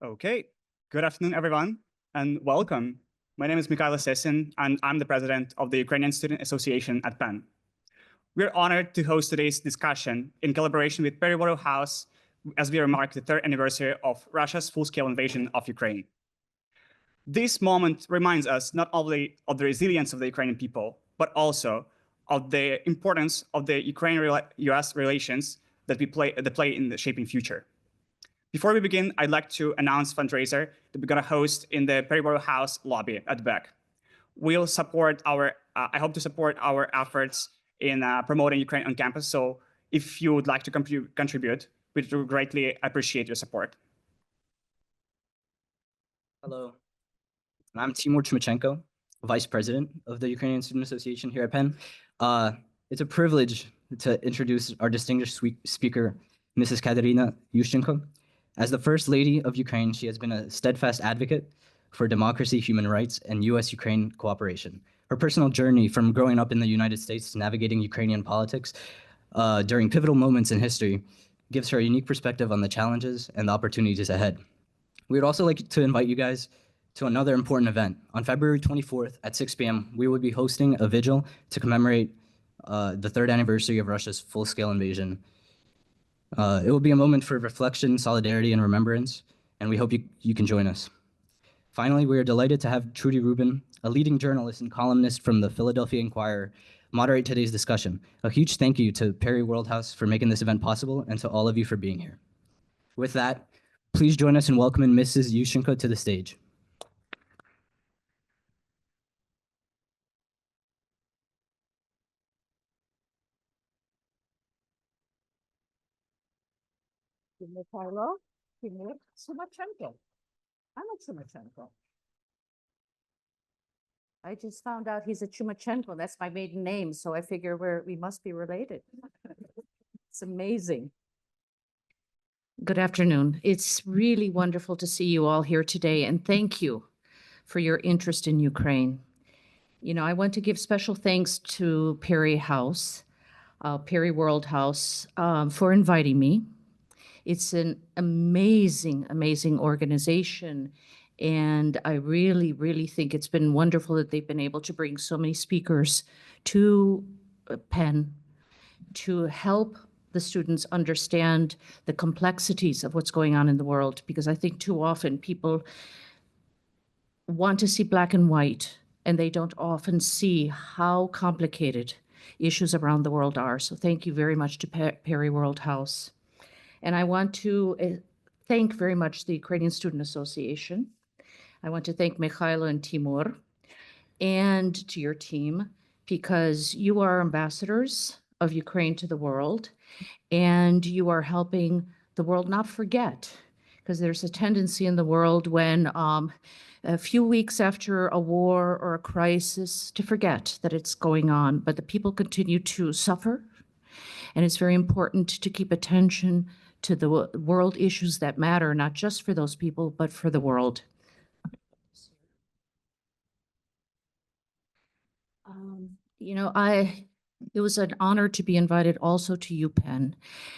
Okay, good afternoon, everyone, and welcome. My name is Mikhail Sesin, and I'm the president of the Ukrainian Student Association at Penn. We're honored to host today's discussion in collaboration with Perry House as we mark the third anniversary of Russia's full-scale invasion of Ukraine. This moment reminds us not only of the resilience of the Ukrainian people, but also of the importance of the Ukraine-US relations that play in the shaping future. Before we begin, I'd like to announce a fundraiser that we're going to host in the Perry House lobby at the back. We'll support I hope to support our efforts in promoting Ukraine on campus. So if you would like to contribute, we would greatly appreciate your support. Hello, I'm Timur Chmichenko, Vice President of the Ukrainian Student Association here at Penn. It's a privilege to introduce our distinguished speaker, Mrs. Kateryna Yushchenko. As the First Lady of Ukraine, she has been a steadfast advocate for democracy, human rights, and U.S. Ukraine cooperation. Her personal journey from growing up in the United States to navigating Ukrainian politics during pivotal moments in history gives her a unique perspective on the challenges and the opportunities ahead. We would also like to invite you guys to another important event. On February 24th at 6 p.m., we will be hosting a vigil to commemorate the third anniversary of Russia's full-scale invasion. It will be a moment for reflection, solidarity, and remembrance, and we hope you can join us. Finally, we are delighted to have Trudy Rubin, a leading journalist and columnist from the Philadelphia Inquirer, moderate today's discussion. A huge thank you to Perry House for making this event possible, and to all of you for being here. With that, please join us in welcoming Mrs. Yushchenko to the stage. Mikhailo Chmichenko. I'm a Chmichenko. I just found out he's a Chmichenko. That's my maiden name, so I figure we must be related. It's amazing. Good afternoon. It's really wonderful to see you all here today, and thank you for your interest in Ukraine. You know, I want to give special thanks to Perry House, Perry World House, for inviting me. It's an amazing, amazing organization. And I really, really think it's been wonderful that they've been able to bring so many speakers to Penn to help the students understand the complexities of what's going on in the world. Because I think too often people want to see black and white, and they don't often see how complicated issues around the world are. So thank you very much to Perry World House. And I want to thank very much the Ukrainian Student Association. I want to thank Mikhailo and Timur and to your team, because you are ambassadors of Ukraine to the world, and you are helping the world not forget, because there's a tendency in the world when a few weeks after a war or a crisis to forget that it's going on, but the people continue to suffer. And it's very important to keep attention to the world issues that matter, not just for those people, but for the world. You know, it was an honor to be invited also to UPenn,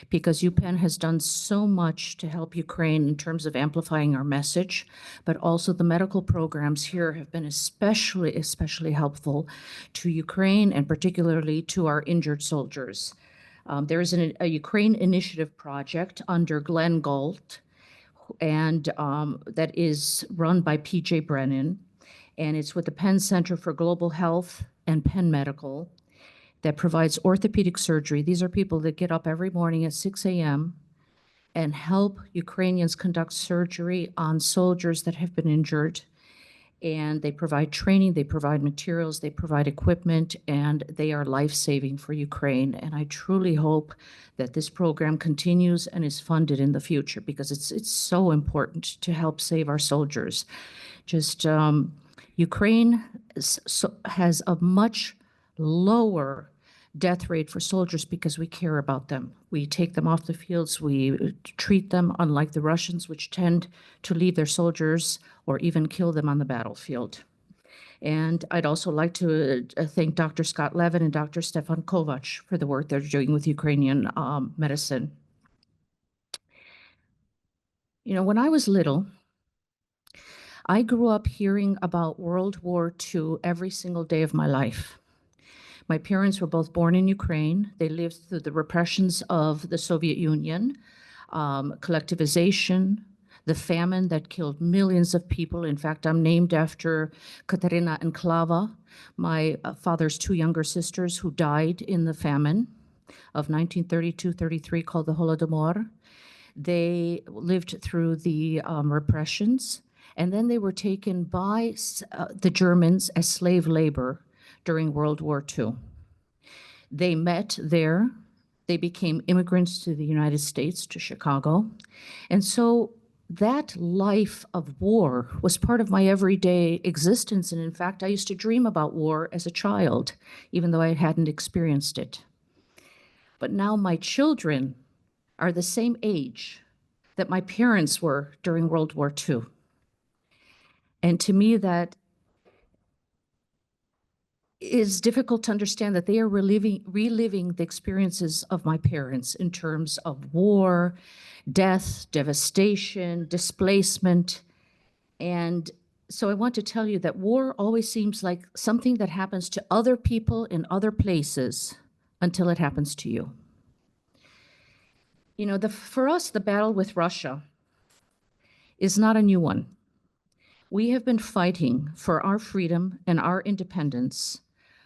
because UPenn has done so much to help Ukraine in terms of amplifying our message, but also the medical programs here have been especially helpful to Ukraine, and particularly to our injured soldiers. There is a Ukraine Initiative project under Glenn Galt, and that is run by P.J. Brennan, and it's with the Penn Center for Global Health and Penn Medical, that provides orthopedic surgery. These are people that get up every morning at 6 a.m. and help Ukrainians conduct surgery on soldiers that have been injured. And they provide training, they provide materials, they provide equipment, and they are life-saving for Ukraine. And I truly hope that this program continues and is funded in the future, because it's so important to help save our soldiers. Ukraine has a much lower death rate for soldiers because we care about them. We take them off the fields, we treat them, unlike the Russians, which tend to leave their soldiers or even kill them on the battlefield. And I'd also like to thank Dr. Scott Levin and Dr. Stefan Kovac for the work they're doing with Ukrainian medicine. You know, when I was little, I grew up hearing about World War II every single day of my life. My parents were both born in Ukraine. They lived through the repressions of the Soviet Union, collectivization, the famine that killed millions of people. In fact, I'm named after Kateryna and Klava, my father's two younger sisters who died in the famine of 1932-33 called the Holodomor. They lived through the repressions, and then they were taken by the Germans as slave labor during World War II. They met there. They became immigrants to the United States, to Chicago. And so that life of war was part of my everyday existence. And in fact, I used to dream about war as a child, even though I hadn't experienced it. But now my children are the same age that my parents were during World War II. And to me, that is difficult to understand, that they are reliving the experiences of my parents in terms of war, death, devastation, displacement. And so I want to tell you that war always seems like something that happens to other people in other places until it happens to you. You know, for us, the battle with Russia is not a new one. We have been fighting for our freedom and our independence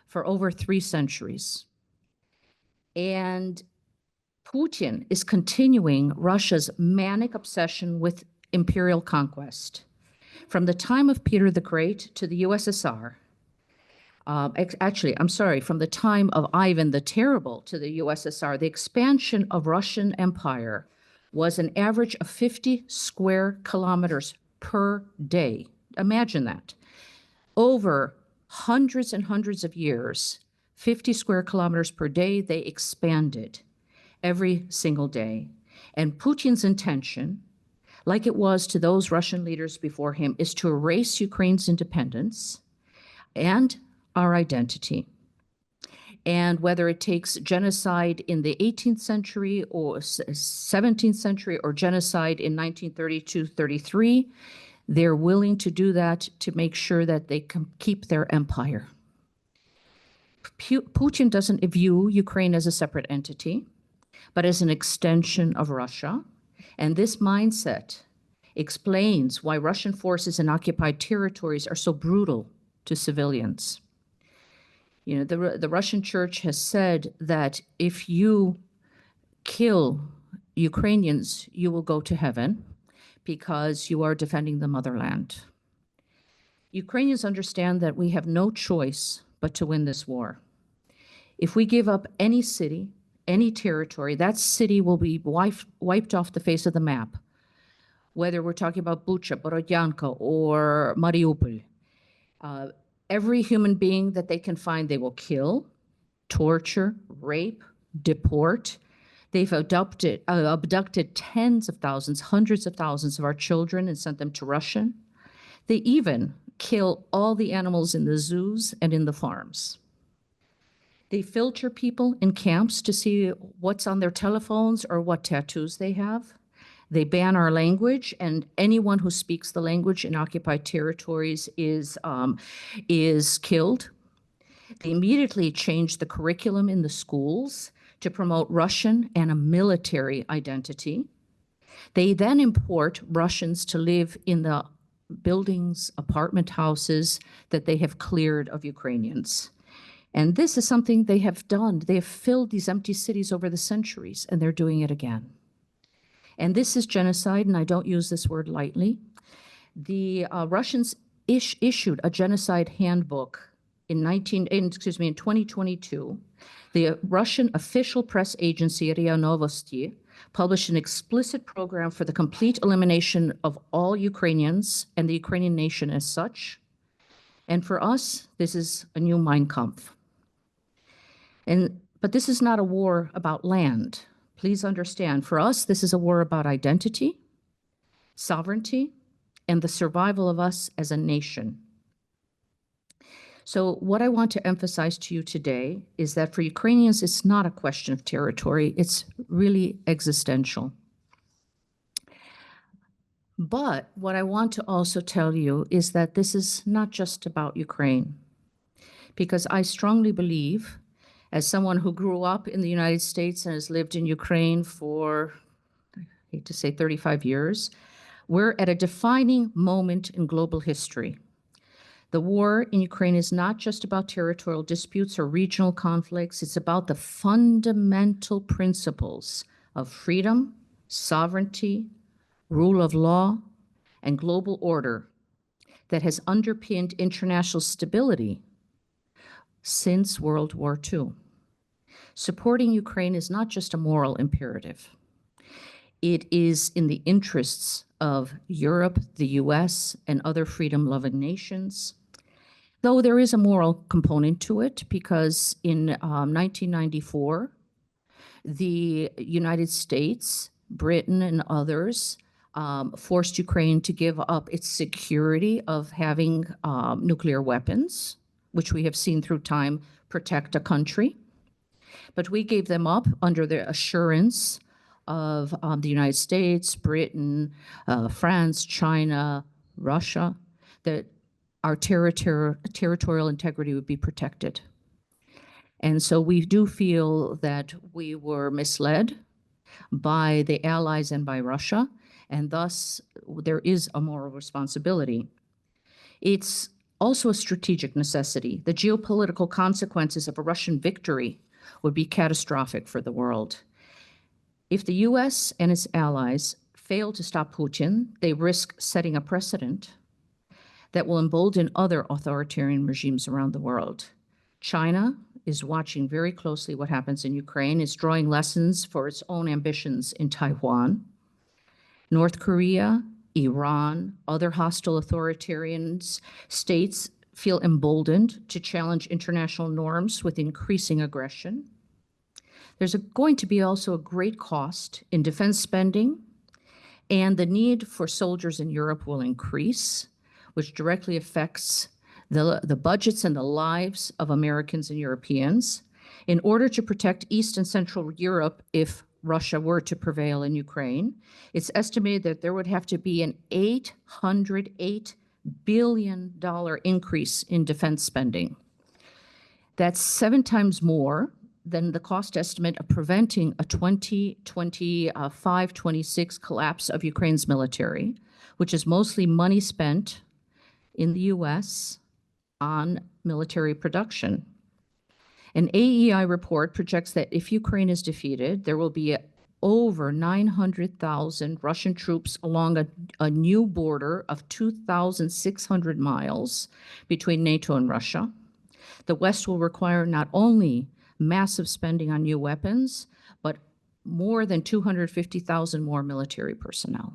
for over 3 centuries. And Putin is continuing Russia's manic obsession with imperial conquest. From the time of Peter the Great to the USSR, from the time of Ivan the Terrible to the USSR, the expansion of Russian Empire was an average of 50 square kilometers per day. Imagine that. Over hundreds and hundreds of years, 50 square kilometers per day, they expanded every single day. And Putin's intention, like it was to those Russian leaders before him, is to erase Ukraine's independence and our identity. And whether it takes genocide in the 18th century or 17th century or genocide in 1932-33, they're willing to do that to make sure that they can keep their empire. Putin doesn't view Ukraine as a separate entity, but as an extension of Russia. And this mindset explains why Russian forces in occupied territories are so brutal to civilians. You know, the Russian church has said that if you kill Ukrainians, you will go to heaven because you are defending the motherland. Ukrainians understand that we have no choice but to win this war. If we give up any city, any territory, that city will be wiped off the face of the map. Whether we're talking about Bucha, Borodyanka, or Mariupol, every human being that they can find, they will kill, torture, rape, deport. They've abducted tens of thousands, hundreds of thousands of our children and sent them to Russia. They even kill all the animals in the zoos and in the farms. They filter people in camps to see what's on their telephones or what tattoos they have. They ban our language, and anyone who speaks the language in occupied territories is killed. They immediately changed the curriculum in the schools to promote Russian and a military identity. They then import Russians to live in the buildings, apartment houses that they have cleared of Ukrainians. And this is something they have done. They have filled these empty cities over the centuries, and they're doing it again. And this is genocide, and I don't use this word lightly. The Russians issued a genocide handbook in 2022. The Russian official press agency, RIA Novosti, published an explicit program for the complete elimination of all Ukrainians and the Ukrainian nation as such. And for us, this is a new Mein Kampf. But this is not a war about land. Please understand, for us, this is a war about identity, sovereignty, and the survival of us as a nation. So what I want to emphasize to you today is that for Ukrainians, it's not a question of territory, it's really existential. But what I want to also tell you is that this is not just about Ukraine, because I strongly believe, as someone who grew up in the United States and has lived in Ukraine for, I hate to say 35 years, we're at a defining moment in global history. The war in Ukraine is not just about territorial disputes or regional conflicts. It's about the fundamental principles of freedom, sovereignty, rule of law, and global order that has underpinned international stability since World War II. Supporting Ukraine is not just a moral imperative. It is in the interests of Europe, the US, and other freedom-loving nations. Though there is a moral component to it, because in 1994, the United States, Britain, and others forced Ukraine to give up its security of having nuclear weapons, which we have seen through time protect a country. But we gave them up under the assurance of the United States, Britain, France, China, Russia, that our territorial integrity would be protected. And so we do feel that we were misled by the allies and by Russia, and thus there is a moral responsibility. It's also a strategic necessity. The geopolitical consequences of a Russian victory would be catastrophic for the world. If the US and its allies fail to stop Putin, they risk setting a precedent that will embolden other authoritarian regimes around the world. China is watching very closely what happens in Ukraine, is drawing lessons for its own ambitions in Taiwan. North Korea, Iran, other hostile authoritarian states feel emboldened to challenge international norms with increasing aggression. There's going to be also a great cost in defense spending, and the need for soldiers in Europe will increase, which directly affects the budgets and the lives of Americans and Europeans. In order to protect East and Central Europe, if Russia were to prevail in Ukraine, it's estimated that there would have to be an $808 billion increase in defense spending. That's 7 times more than the cost estimate of preventing a 2025-26 collapse of Ukraine's military, which is mostly money spent in the US on military production. An AEI report projects that if Ukraine is defeated, there will be over 900,000 Russian troops along a new border of 2,600 miles between NATO and Russia. The West will require not only massive spending on new weapons, but more than 250,000 more military personnel.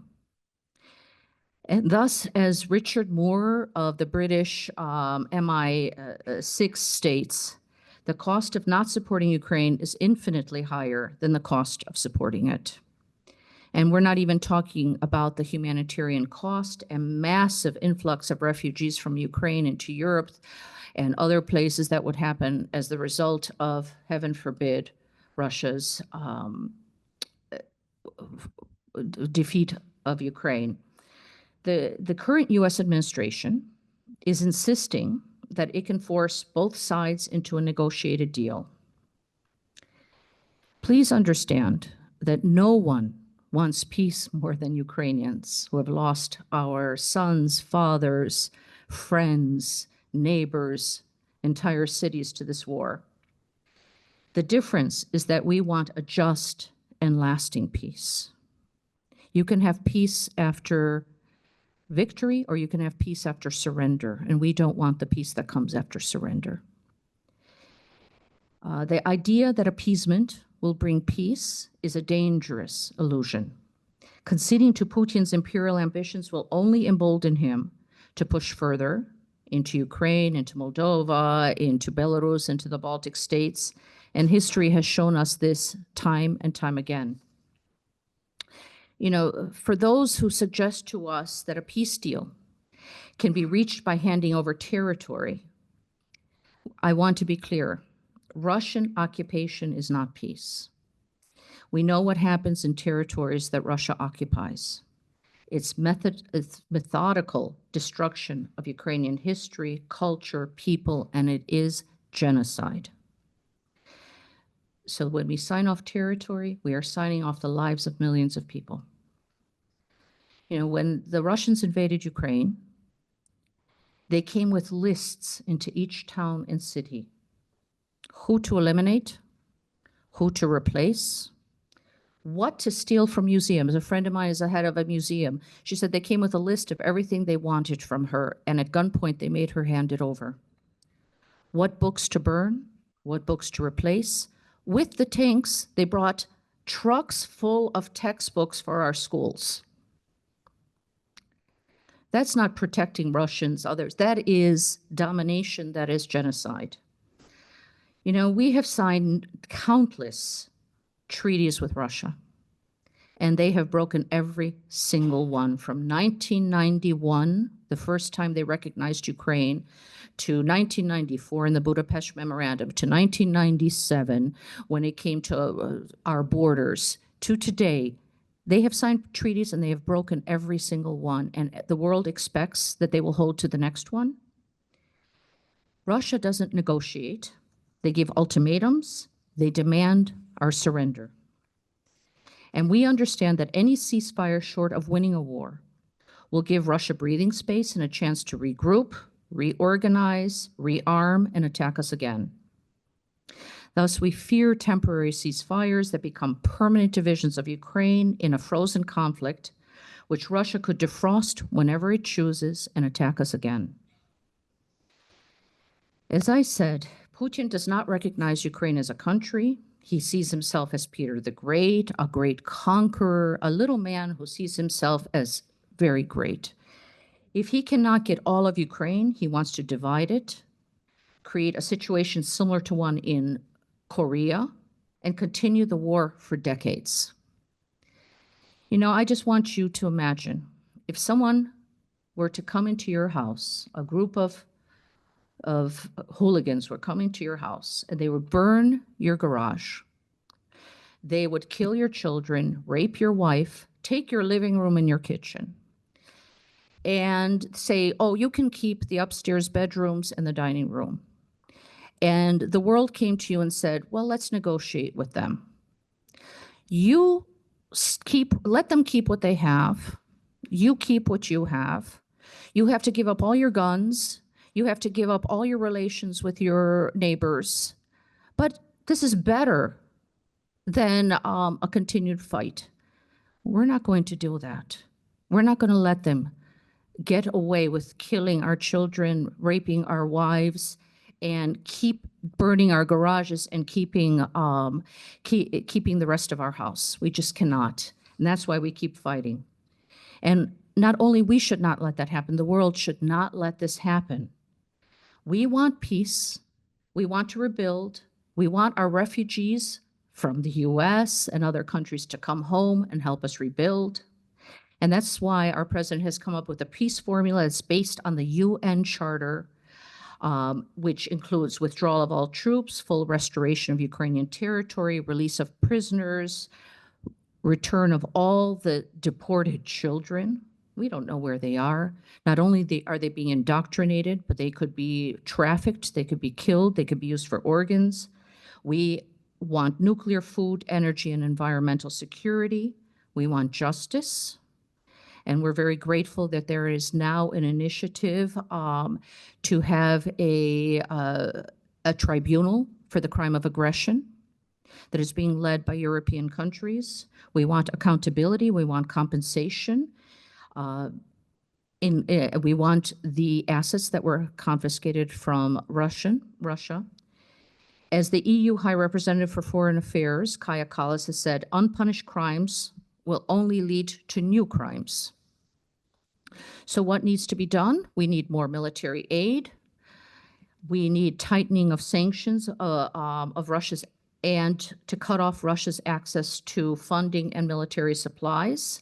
And thus, as Richard Moore of the British MI6 states, the cost of not supporting Ukraine is infinitely higher than the cost of supporting it. And we're not even talking about the humanitarian cost and massive influx of refugees from Ukraine into Europe and other places that would happen as the result of, heaven forbid, Russia's defeat of Ukraine. The current US administration is insisting that it can force both sides into a negotiated deal. Please understand that no one wants peace more than Ukrainians who have lost our sons, fathers, friends, neighbors, entire cities to this war. The difference is that we want a just and lasting peace. You can have peace after victory, or you can have peace after surrender, and we don't want the peace that comes after surrender. The idea that appeasement will bring peace is a dangerous illusion. Conceding to Putin's imperial ambitions will only embolden him to push further into Ukraine, into Moldova, into Belarus, into the Baltic states, and history has shown us this time and time again. You know, for those who suggest to us that a peace deal can be reached by handing over territory, I want to be clear. Russian occupation is not peace. We know what happens in territories that Russia occupies. Its methodical destruction of Ukrainian history, culture, people, and it is genocide. So when we sign off territory, we are signing off the lives of millions of people. You know, when the Russians invaded Ukraine, they came with lists into each town and city. Who to eliminate, who to replace, what to steal from museums. A friend of mine is the head of a museum. She said they came with a list of everything they wanted from her, and at gunpoint they made her hand it over. What books to burn, what books to replace. With the tanks, they brought trucks full of textbooks for our schools. That's not protecting Russians, others. That is domination, that is genocide. You know, we have signed countless treaties with Russia, and they have broken every single one from 1991, the first time they recognized Ukraine, to 1994 in the Budapest Memorandum, to 1997 when it came to our borders, to today. They have signed treaties and they have broken every single one, and the world expects that they will hold to the next one. Russia doesn't negotiate. They give ultimatums. They demand our surrender. And we understand that any ceasefire short of winning a war will give Russia breathing space and a chance to regroup, reorganize, rearm, and attack us again. Thus, we fear temporary ceasefires that become permanent divisions of Ukraine in a frozen conflict, which Russia could defrost whenever it chooses and attack us again. As I said, Putin does not recognize Ukraine as a country. He sees himself as Peter the Great, a great conqueror, a little man who sees himself as very great. If he cannot get all of Ukraine, he wants to divide it, create a situation similar to one in Korea, and continue the war for decades. You know, I just want you to imagine if someone were to come into your house, a group of hooligans were coming to your house, and they would burn your garage. They would kill your children, rape your wife, take your living room and your kitchen, and say, oh, you can keep the upstairs bedrooms and the dining room. And the world came to you and said, well, let's negotiate with them. You let them keep what they have. You keep what you have. You have to give up all your guns. You have to give up all your relations with your neighbors. But this is better than a continued fight. We're not going to do that. We're not going to let them get away with killing our children, raping our wives, and keep burning our garages and keeping the rest of our house. We just cannot. And that's why we keep fighting. And not only we should not let that happen, the world should not let this happen. We want peace. We want to rebuild. We want our refugees from the U.S. and other countries to come home and help us rebuild. And that's why our president has come up with a peace formula that's based on the UN Charter, which includes withdrawal of all troops, full restoration of Ukrainian territory, release of prisoners, return of all the deported children. We don't know where they are. Not only are they being indoctrinated, but they could be trafficked, they could be killed, they could be used for organs. We want nuclear, food, energy, and environmental security. We want justice. And we're very grateful that there is now an initiative to have a tribunal for the crime of aggression that is being led by European countries. We want accountability. We want compensation. We want the assets that were confiscated from Russia. As the EU High Representative for Foreign Affairs, Kaja Kallas, has said, unpunished crimes will only lead to new crimes. So what needs to be done? We need more military aid. We need tightening of sanctions of Russia's and to cut off Russia's access to funding and military supplies,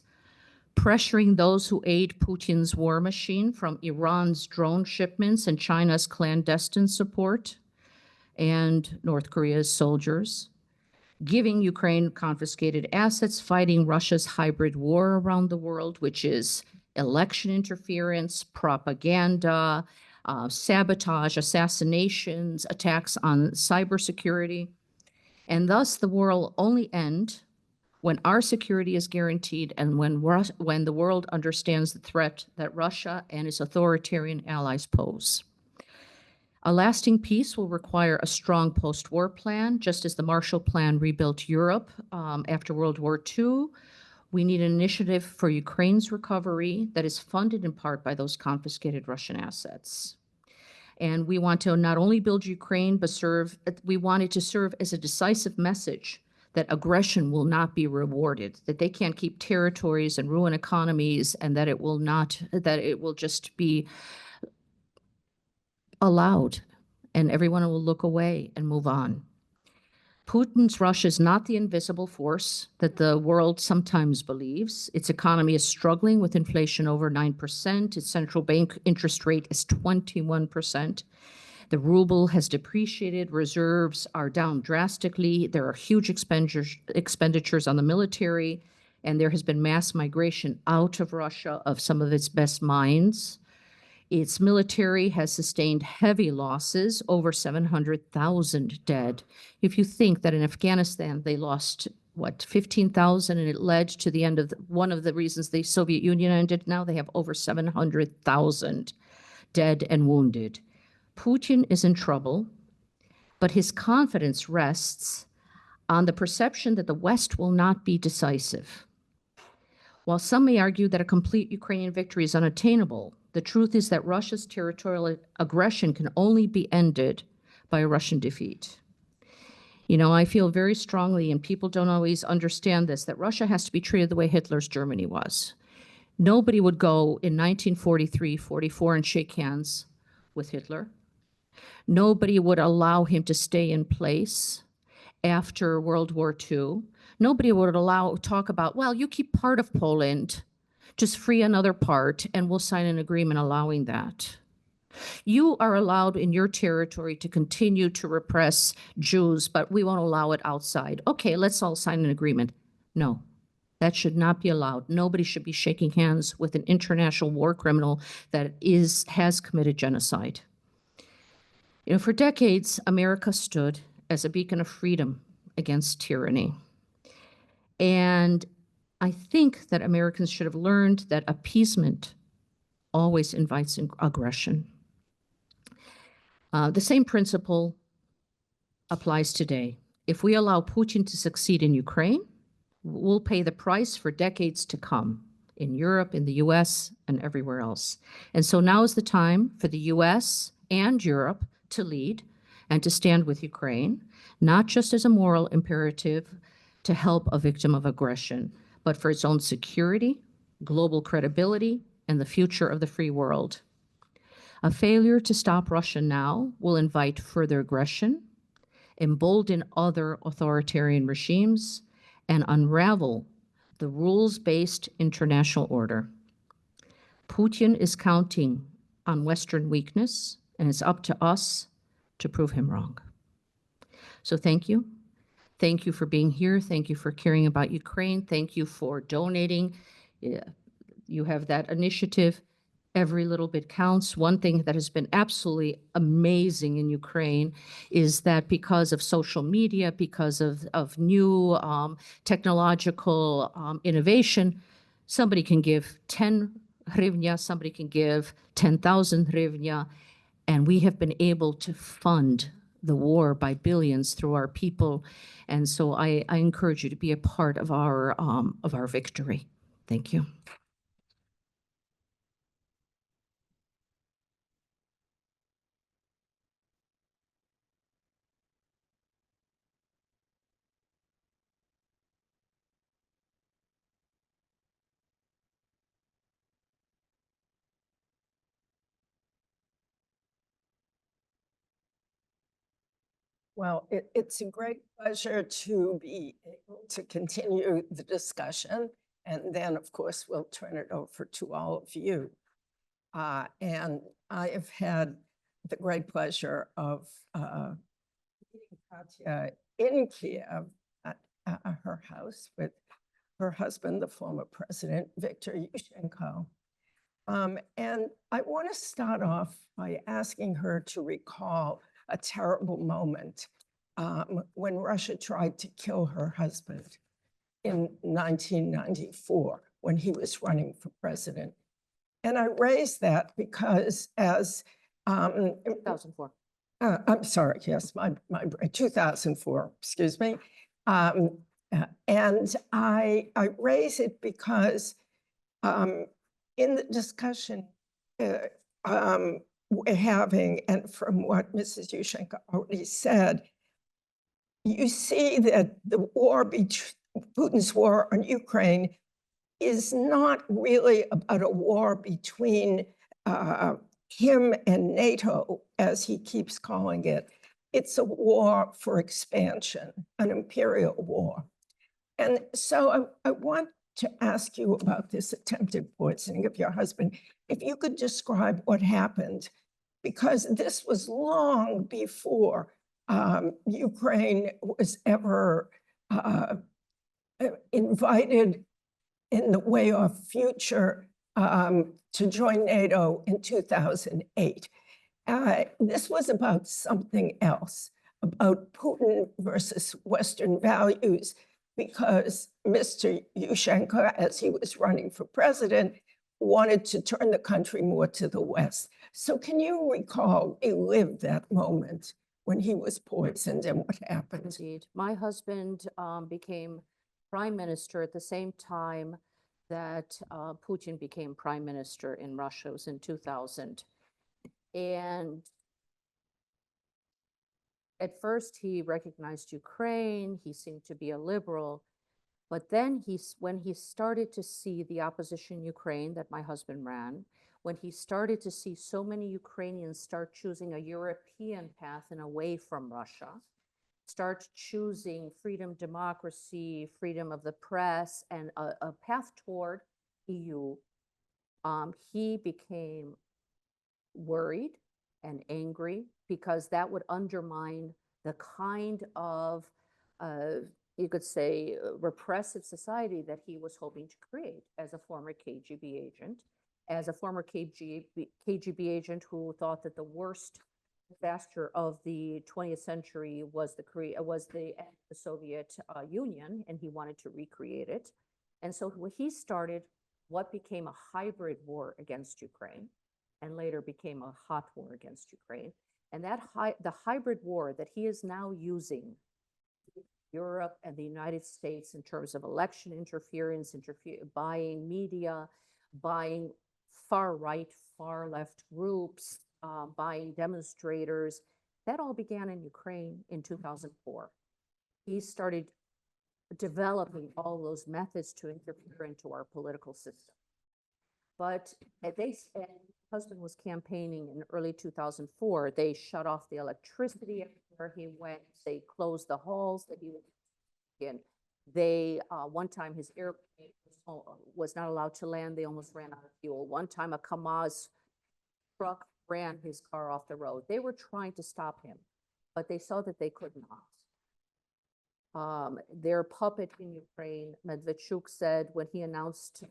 pressuring those who aid Putin's war machine, from Iran's drone shipments and China's clandestine support and North Korea's soldiers. giving Ukraine confiscated assets, fighting Russia's hybrid war around the world, which is election interference, propaganda, sabotage, assassinations, attacks on cybersecurity. And thus the war will only end when our security is guaranteed and when the world understands the threat that Russia and its authoritarian allies pose. A lasting peace will require a strong post-war plan, just as the Marshall Plan rebuilt Europe after World War II. We need an initiative for Ukraine's recovery that is funded in part by those confiscated Russian assets. And we want to not only build Ukraine, but we want it to serve as a decisive message that aggression will not be rewarded, that they can't keep territories and ruin economies, and that it will just be allowed and everyone will look away and move on. Putin's Russia is not the invisible force that the world sometimes believes. Its economy is struggling with inflation over 9%. Its central bank interest rate is 21%. The ruble has depreciated. Reserves are down drastically. There are huge expenditures on the military, and there has been mass migration out of Russia of some of its best minds. Its military has sustained heavy losses, over 700,000 dead. If you think that in Afghanistan they lost, 15,000, and it led to the end of one of the reasons the Soviet Union ended, now they have over 700,000 dead and wounded. Putin is in trouble, but his confidence rests on the perception that the West will not be decisive. While some may argue that a complete Ukrainian victory is unattainable, the truth is that Russia's territorial aggression can only be ended by a Russian defeat. You know, I feel very strongly, and people don't always understand this, that Russia has to be treated the way Hitler's Germany was. Nobody would go in 1943, 44 and shake hands with Hitler. Nobody would allow him to stay in place after World War II. Nobody would talk about, well, you keep part of Poland, just free another part, and we'll sign an agreement allowing that. You are allowed in your territory to continue to repress Jews, but we won't allow it outside. Okay, let's all sign an agreement. No, that should not be allowed. Nobody should be shaking hands with an international war criminal that has committed genocide. You know, for decades, America stood as a beacon of freedom against tyranny. And I think that Americans should have learned that appeasement always invites aggression. The same principle applies today. If we allow Putin to succeed in Ukraine, we'll pay the price for decades to come in Europe, in the US, and everywhere else. And so now is the time for the US and Europe to lead and to stand with Ukraine, not just as a moral imperative to help a victim of aggression, but for its own security, global credibility, and the future of the free world. A failure to stop Russia now will invite further aggression, embolden other authoritarian regimes, and unravel the rules-based international order. Putin is counting on Western weakness, and it's up to us to prove him wrong. So thank you. Thank you for being here. Thank you for caring about Ukraine. Thank you for donating. You have that initiative. Every little bit counts. One thing that has been absolutely amazing in Ukraine is that because of social media, because of new technological innovation, somebody can give 10 hryvnia, somebody can give 10,000 hryvnia, and we have been able to fund the war by billions through our people. And so I encourage you to be a part of our victory. Thank you. Well, it's a great pleasure to be able to continue the discussion. And then, of course, we'll turn it over to all of you. And I have had the great pleasure of meeting Katya in Kiev her house with her husband, the former president, Viktor Yushchenko. And I want to start off by asking her to recall a terrible moment when Russia tried to kill her husband in 1994 when he was running for president. And I raise that because as 2004. I'm sorry, yes, my 2004, excuse me. And I raise it because in the discussion we're having, and from what Mrs. Yushchenko already said, you see that the war, Putin's war on Ukraine is not really about a war between him and NATO, as he keeps calling it. It's a war for expansion, an imperial war. And so I want to ask you about this attempted poisoning of your husband. If you could describe what happened, because this was long before Ukraine was ever invited in the way of future to join NATO in 2008. This was about something else, about Putin versus Western values, because Mr. Yushchenko, as he was running for president, wanted to turn the country more to the West. So can you recall, relive that moment when he was poisoned and what happened? Indeed. My husband became prime minister at the same time that Putin became prime minister in Russia. It was in 2000. And at first he recognized Ukraine. He seemed to be a liberal. But then when he started to see the opposition in Ukraine that my husband ran, when he started to see so many Ukrainians start choosing a European path and away from Russia, start choosing freedom, democracy, freedom of the press, and a path toward EU, he became worried and angry because that would undermine the kind of, you could say, repressive society that he was hoping to create as a former KGB agent, who thought that the worst disaster of the 20th century was the end of the Soviet Union, and he wanted to recreate it. And so he started what became a hybrid war against Ukraine, and later became a hot war against Ukraine. And the hybrid war that he is now using Europe and the United States in terms of election interference, buying media, buying far right, far left groups, buying demonstrators, that all began in Ukraine in 2004. He started developing all those methods to interfere into our political system. But my husband was campaigning in early 2004. They shut off the electricity everywhere he went. They closed the halls that he was in. One time his airplane was not allowed to land. They almost ran out of fuel. One time a KAMAZ truck ran his car off the road. They were trying to stop him, but they saw that they could not. Their puppet in Ukraine, Medvedchuk, said when he announced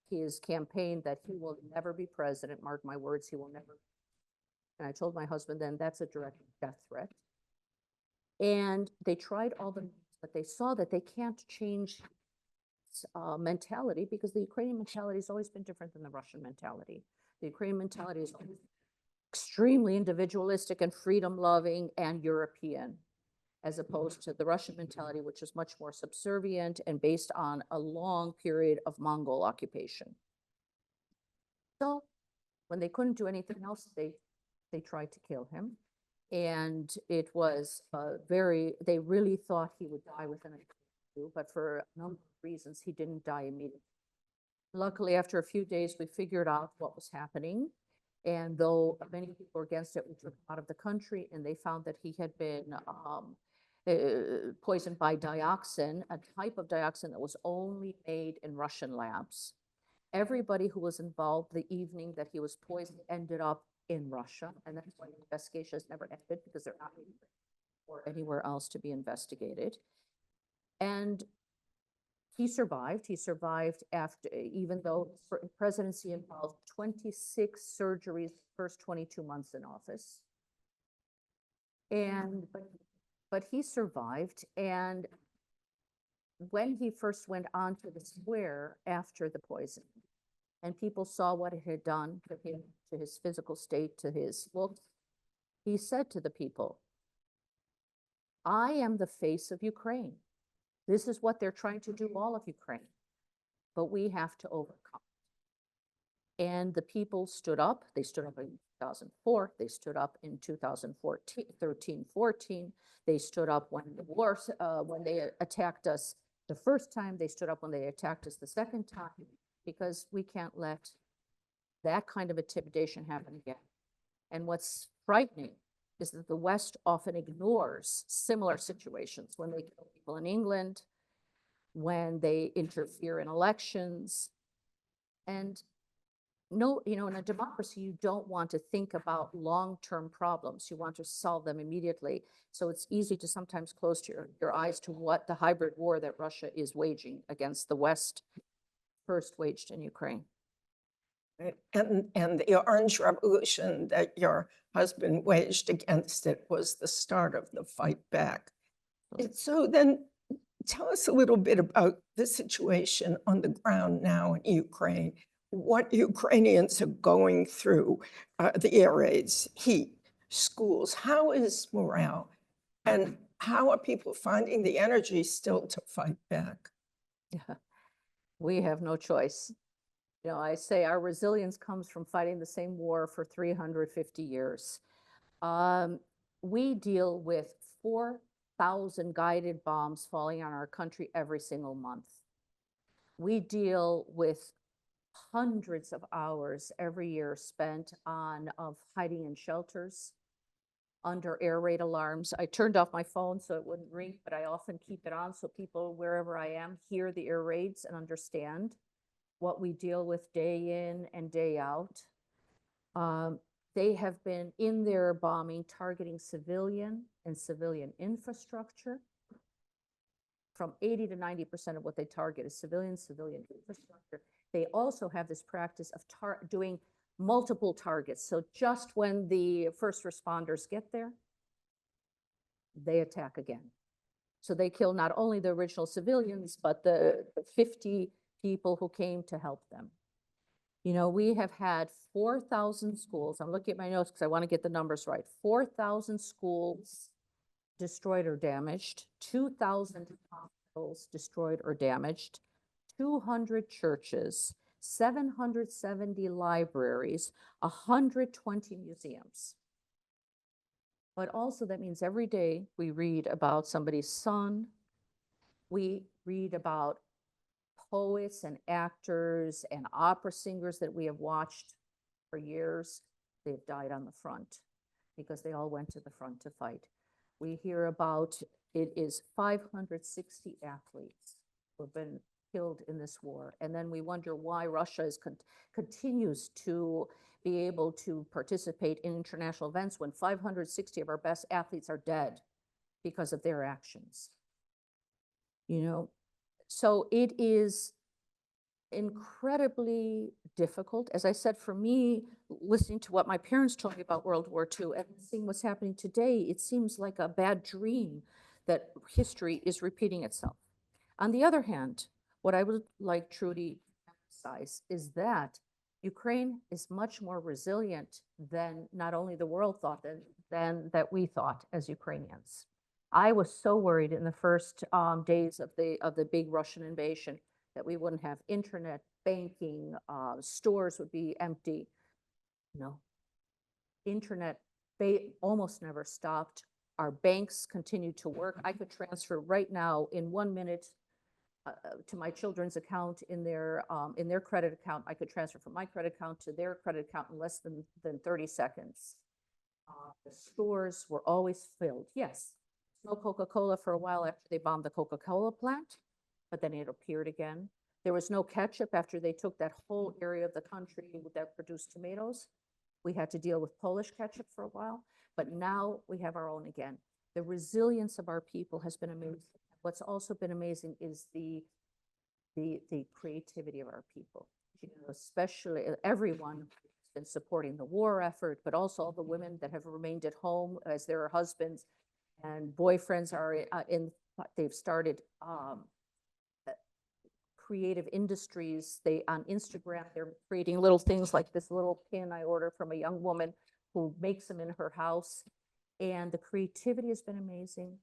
his campaign that he will never be president, mark my words, he will never. And I told my husband then that's a direct death threat. And they tried all the, but they saw that they can't change mentality, because the Ukrainian mentality has always been different than the Russian mentality. The Ukrainian mentality is extremely individualistic and freedom-loving and European, as opposed to the Russian mentality, which is much more subservient and based on a long period of Mongol occupation. So when they couldn't do anything else, they tried to kill him. And it was they really thought he would die within a few, but for a number of reasons, he didn't die immediately. Luckily, after a few days, we figured out what was happening. And though many people were against it, we took him out of the country, and they found that he had been poisoned by dioxin, a type of dioxin that was only made in Russian labs. Everybody who was involved the evening that he was poisoned ended up in Russia, and that's why the investigation has never ended, because they're not or anywhere else to be investigated. And he survived. He survived after, even though presidency involved 26 surgeries first 22 months in office. And, but he survived. And when he first went onto the square after the poison, and people saw what it had done to him, to his physical state, to his looks, he said to the people, I am the face of Ukraine. This is what they're trying to do, all of Ukraine, but we have to overcome. And the people stood up. They stood up in 2004. They stood up in 2014, 13, 14. They stood up when the war, when they attacked us the first time. They stood up when they attacked us the second time, because we can't let that kind of intimidation happen again. And what's frightening is that the West often ignores similar situations when they kill people in England, when they interfere in elections. And no, you know, in a democracy, you don't want to think about long-term problems. You want to solve them immediately. So it's easy to sometimes close your eyes to what the hybrid war that Russia is waging against the West first waged in Ukraine. And the Orange Revolution that your husband waged against it was the start of the fight back. So then tell us a little bit about the situation on the ground now in Ukraine, what Ukrainians are going through, the air raids, heat, schools. How is morale? And how are people finding the energy still to fight back? Yeah, we have no choice. You know, I say our resilience comes from fighting the same war for 350 years. We deal with 4,000 guided bombs falling on our country every single month. We deal with hundreds of hours every year spent of hiding in shelters, under air raid alarms. I turned off my phone so it wouldn't ring, but I often keep it on so people, wherever I am, hear the air raids and understand what we deal with day in and day out. They have been in their bombing targeting civilian and civilian infrastructure. From 80 to 90% of what they target is civilian infrastructure. They also have this practice of doing multiple targets. So just when the first responders get there, they attack again. So they kill not only the original civilians, but the 50 people who came to help them. You know, we have had 4,000 schools. I'm looking at my notes because I want to get the numbers right. 4,000 schools destroyed or damaged, 2,000 hospitals destroyed or damaged, 200 churches, 770 libraries, 120 museums. But also that means every day we read about somebody's son. We read about poets and actors and opera singers that we have watched for years. They've died on the front because they all went to the front to fight. We hear about it is 560 athletes who have been killed in this war. And then we wonder why Russia continues to be able to participate in international events when 560 of our best athletes are dead because of their actions. You know, so it is incredibly difficult. As I said, for me, listening to what my parents told me about World War II and seeing what's happening today, it seems like a bad dream that history is repeating itself. On the other hand, what I would like Trudy to emphasize is that Ukraine is much more resilient than not only the world thought, than that we thought as Ukrainians. I was so worried in the first days of the big Russian invasion that we wouldn't have internet, banking, stores would be empty. No, internet almost never stopped. Our banks continued to work. I could transfer right now in 1 minute to my children's account in their credit account. I could transfer from my credit account to their credit account in less than 30 seconds. The stores were always filled. Yes, no Coca-Cola for a while after they bombed the Coca-Cola plant, but then it appeared again. There was no ketchup after they took that whole area of the country that produced tomatoes. We had to deal with Polish ketchup for a while, but now we have our own again. The resilience of our people has been amazing. what's also been amazing is the creativity of our people. You know, especially everyone has been supporting the war effort, but also all the women that have remained at home as their husbands and boyfriends are they've started creative industries. They on Instagram, they're creating little things like this little pin I ordered from a young woman who makes them in her house. And the creativity has been amazing.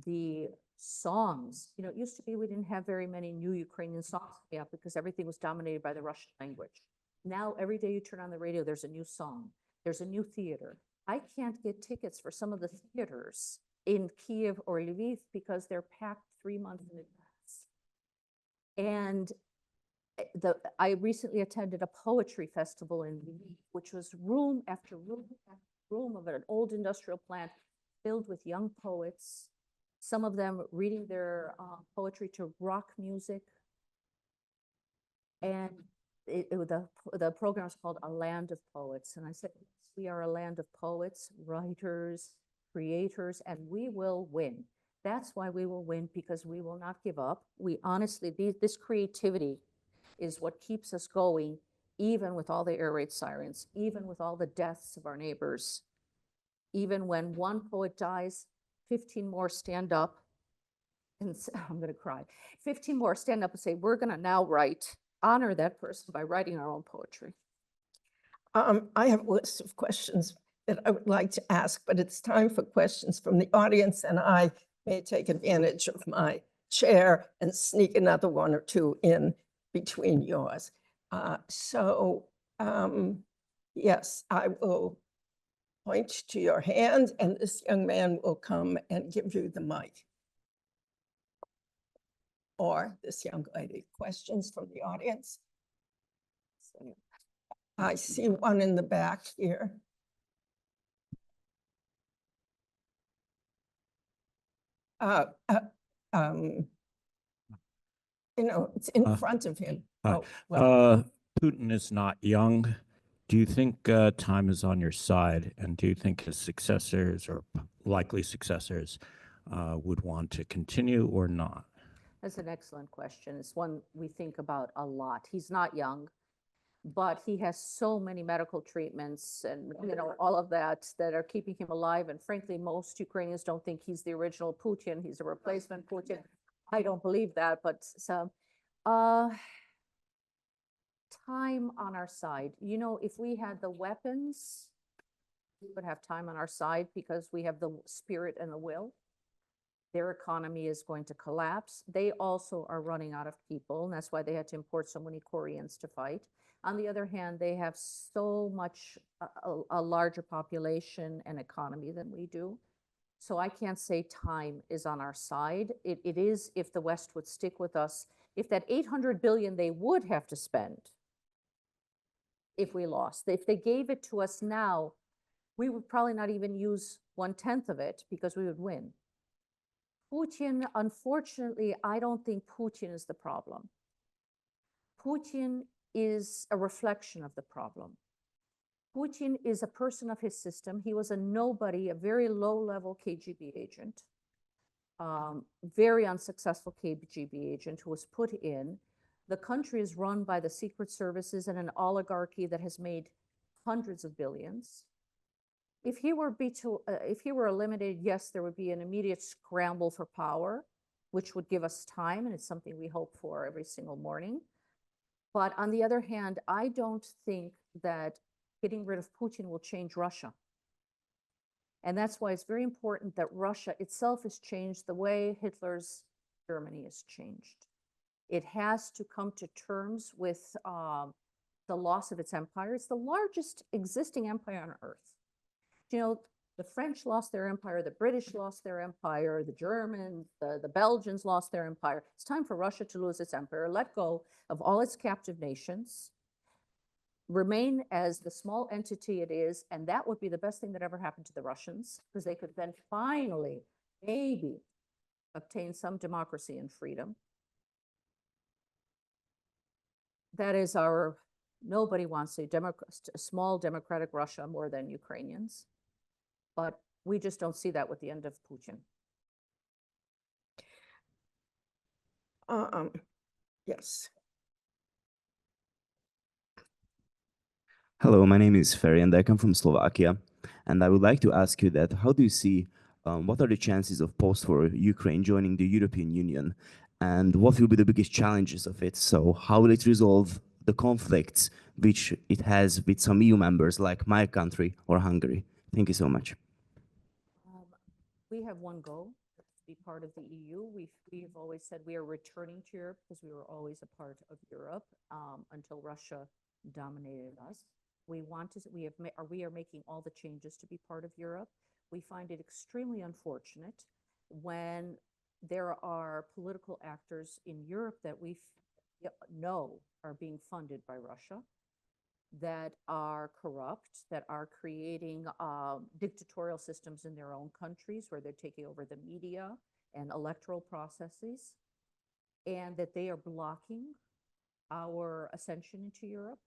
The songs, you know, it used to be we didn't have very many new Ukrainian songs coming out because everything was dominated by the Russian language. Now, every day you turn on the radio, there's a new song, there's a new theater. I can't get tickets for some of the theaters in Kiev or Lviv because they're packed 3 months in advance. And I recently attended a poetry festival in Lviv, which was room after room after room of an old industrial plant filled with young poets, some of them reading their poetry to rock music. And the program is called A Land of Poets. And I said, we are a land of poets, writers, creators, and we will win. That's why we will win, because we will not give up. We honestly, this creativity is what keeps us going, even with all the air raid sirens, even with all the deaths of our neighbors. Even when one poet dies, 15 more stand up and I'm going to cry. 15 more stand up and say, we're going to now honor that person by writing our own poetry. I have a list of questions that I would like to ask, but it's time for questions from the audience, and I may take advantage of my chair and sneak another one or two in between yours. Yes, I will point to your hand, and this young man will come and give you the mic. Or this young lady. Questions from the audience? I see one in the back here. You know, it's in front of him. Oh, well. Putin is not young. Do you think time is on your side? And do you think his successors or likely successors would want to continue or not? That's an excellent question. It's one we think about a lot. He's not young, but he has so many medical treatments and, you know, all of that are keeping him alive. And frankly, most Ukrainians don't think he's the original Putin. He's a replacement Putin. I don't believe that, but so, time on our side. You know, if we had the weapons, we would have time on our side because we have the spirit and the will. Their economy is going to collapse. They also are running out of people, and that's why they had to import so many Koreans to fight. On the other hand, they have so much, a larger population and economy than we do. So I can't say time is on our side. It is if the West would stick with us. If that 800 billion they would have to spend if we lost, if they gave it to us now, we would probably not even use 1/10 of it because we would win. Putin, unfortunately, I don't think Putin is the problem. Putin is a reflection of the problem. Putin is a person of his system. He was a nobody, a very low-level KGB agent, very unsuccessful KGB agent who was put in. The country is run by the secret services and an oligarchy that has made hundreds of billions. If he were eliminated, yes, there would be an immediate scramble for power, which would give us time, and it's something we hope for every single morning. But on the other hand, I don't think that getting rid of Putin will change Russia. And that's why it's very important that Russia itself has changed the way Hitler's Germany has changed. It has to come to terms with the loss of its empire. It's the largest existing empire on earth. You know, the French lost their empire, the British lost their empire, the Germans, the Belgians lost their empire. It's time for Russia to lose its empire, let go of all its captive nations, remain as the small entity it is, and that would be the best thing that ever happened to the Russians, because they could then finally, maybe, obtain some democracy and freedom. That is nobody wants a small democratic Russia more than Ukrainians. But we just don't see that with the end of Putin. Yes. Hello, my name is Ferry and I come from Slovakia. And I would like to ask you that how do you see, what are the chances of post for Ukraine joining the European Union? And what will be the biggest challenges of it? So how will it resolve the conflicts which it has with some EU members like my country or Hungary? Thank you so much. We have one goal, to be part of the EU. We've always said we are returning to Europe because we were always a part of Europe until Russia dominated us. We are making all the changes to be part of Europe. We find it extremely unfortunate when there are political actors in Europe that we know are being funded by Russia, that are corrupt, that are creating dictatorial systems in their own countries where they're taking over the media and electoral processes, and that they are blocking our ascension into Europe.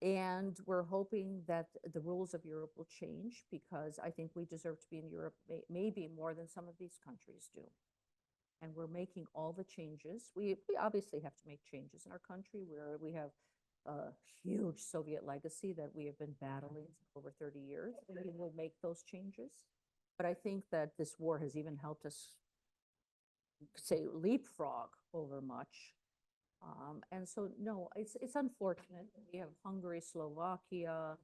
And we're hoping that the rules of Europe will change, because I think we deserve to be in Europe maybe more than some of these countries do. And we're making all the changes. We obviously have to make changes in our country where we have a huge Soviet legacy that we have been battling for over 30 years. And we will make those changes. But I think that this war has even helped us, say, leapfrog over much. And so, no, it's unfortunate. We have Hungary, Slovakia,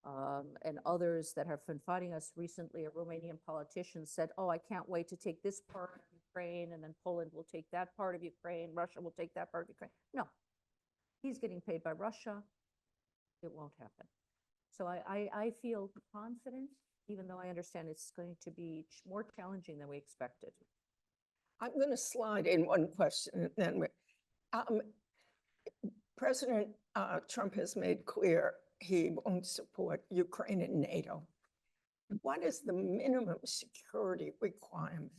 and others that have been fighting us recently. A Romanian politician said, oh, I can't wait to take this part of Ukraine, and then Poland will take that part of Ukraine, Russia will take that part of Ukraine. No, he's getting paid by Russia. It won't happen. So I feel confident, even though I understand it's going to be more challenging than we expected. I'm going to slide in one question, and then President Trump has made clear he won't support Ukraine and NATO. What is the minimum security requirement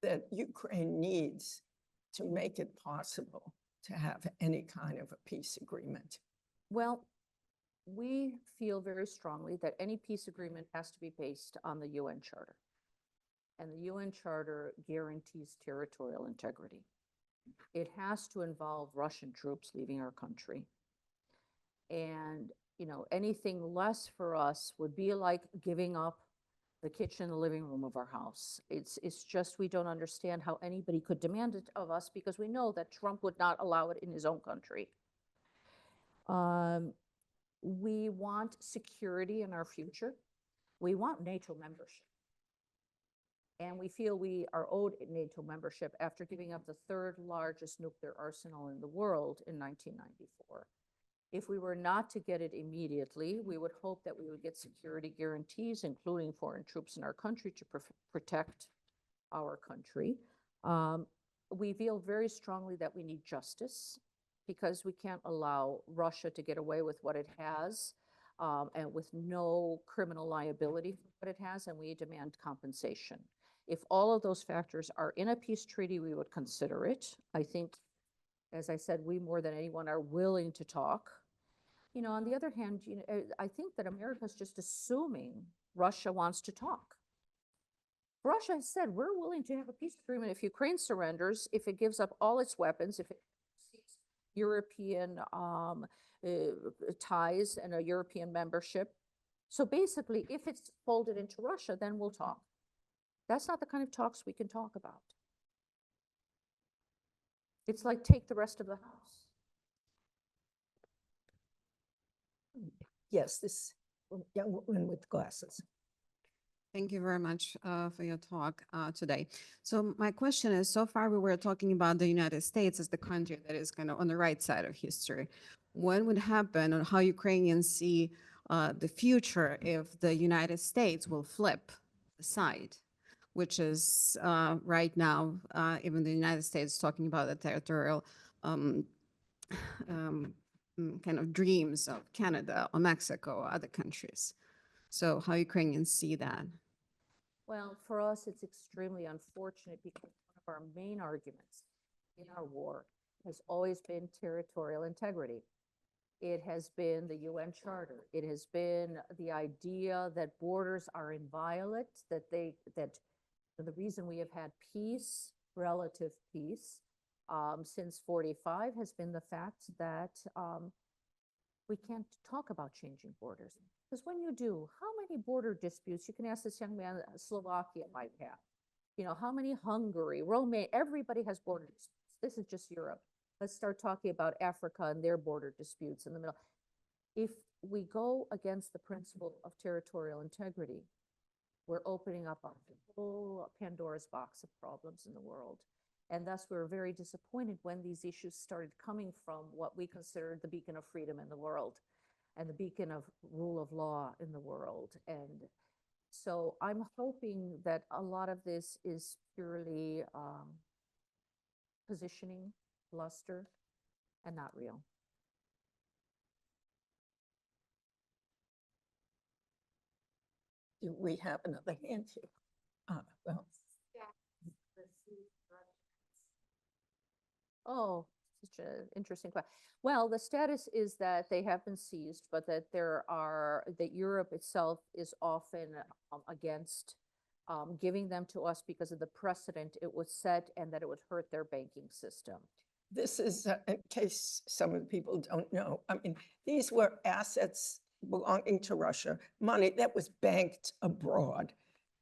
that Ukraine needs to make it possible to have any kind of a peace agreement? Well, we feel very strongly that any peace agreement has to be based on the UN Charter. And the UN Charter guarantees territorial integrity. It has to involve Russian troops leaving our country. And, you know, anything less for us would be like giving up the kitchen, the living room of our house. It's just, we don't understand how anybody could demand it of us, because we know that Trump would not allow it in his own country. We want security in our future. We want NATO membership. And we feel we are owed NATO membership after giving up the third largest nuclear arsenal in the world in 1994. If we were not to get it immediately, we would hope that we would get security guarantees, including foreign troops in our country to protect our country. We feel very strongly that we need justice, because we can't allow Russia to get away with what it has, and with no criminal liability for what it has, and we demand compensation. If all of those factors are in a peace treaty, we would consider it. I think, as I said, we more than anyone are willing to talk. You know, on the other hand, you know, I think that America's just assuming Russia wants to talk. Russia has said, we're willing to have a peace agreement if Ukraine surrenders, if it gives up all its weapons, if it seeks European ties and a European membership. So basically, if it's folded into Russia, then we'll talk. That's not the kind of talks we can talk about. It's like, take the rest of the house. Yes, this young woman with glasses. Thank you very much for your talk today. So my question is, so far we were talking about the United States as the country that is kind of on the right side of history. What would happen, or how Ukrainians see the future if the United States will flip the side, which is right now, even the United States talking about the territorial kind of dreams of Canada or Mexico or other countries. So how Ukrainians see that? Well, for us, it's extremely unfortunate, because one of our main arguments in our war has always been territorial integrity. It has been the UN Charter. It has been the idea that borders are inviolate, that the reason we have had peace, relative peace, since 45 has been the fact that we can't talk about changing borders. Because when you do, how many border disputes, you can ask this young man, Slovakia might have. You know, how many Hungary, Romania, everybody has border disputes. This is just Europe. Let's start talking about Africa and their border disputes in the middle. If we go against the principle of territorial integrity, we're opening up a whole Pandora's box of problems in the world. And thus we were very disappointed when these issues started coming from what we considered the beacon of freedom in the world and the beacon of rule of law in the world. And so I'm hoping that a lot of this is purely positioning, bluster, and not real. Do we have another hand here? Well, Oh, such an interesting question. Well, the status is that they have been seized, but that that Europe itself is often against giving them to us because of the precedent it would set and that it would hurt their banking system. this is, in case some of the people don't know, I mean, these were assets belonging to Russia, money that was banked abroad,